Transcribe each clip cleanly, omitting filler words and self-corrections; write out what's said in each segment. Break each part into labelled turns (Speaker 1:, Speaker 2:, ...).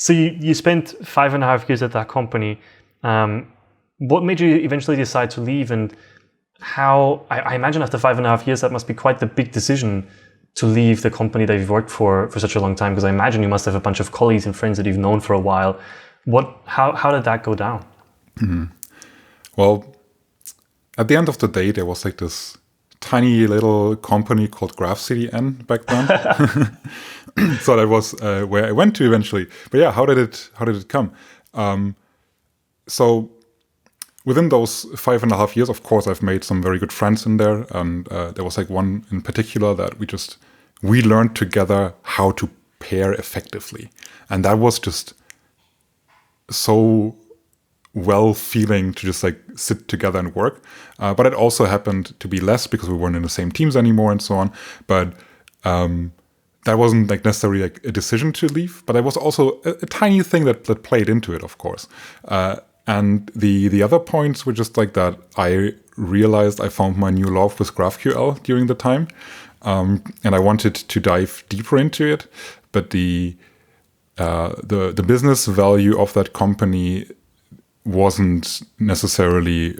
Speaker 1: So you spent 5.5 years at that company. What made you eventually decide to leave, and how? I imagine after 5.5 years, that must be quite the big decision to leave the company that you've worked for such a long time. Because I imagine you must have a bunch of colleagues and friends that you've known for a while. How did that go down?
Speaker 2: Well, at the end of the day, there was like this tiny little company called GraphCDN back then. So that was where I went to eventually. But yeah, how did it come? So within those 5.5 years, of course, I've made some very good friends in there. And there was like one in particular that we learned together how to pair effectively. And that was just so well feeling to just like sit together and work. But it also happened to be less because we weren't in the same teams anymore and so on. But that wasn't like necessarily like a decision to leave, but it was also a tiny thing that played into it, of course. And the other points were just like that I realized I found my new love with GraphQL during the time. And I wanted to dive deeper into it. But the business value of that company wasn't necessarily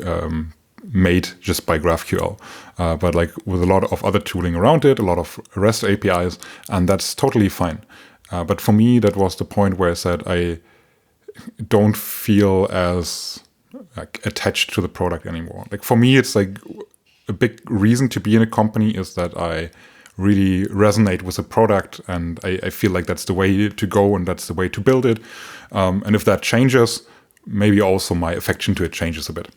Speaker 2: made just by GraphQL, but like with a lot of other tooling around it, a lot of REST APIs, and that's totally fine. But for me, that was the point where I said I don't feel as like attached to the product anymore. Like for me, it's like a big reason to be in a company is that I really resonate with the product, and I feel like that's the way to go and that's the way to build it. And if that changes, maybe also my affection to it changes a bit.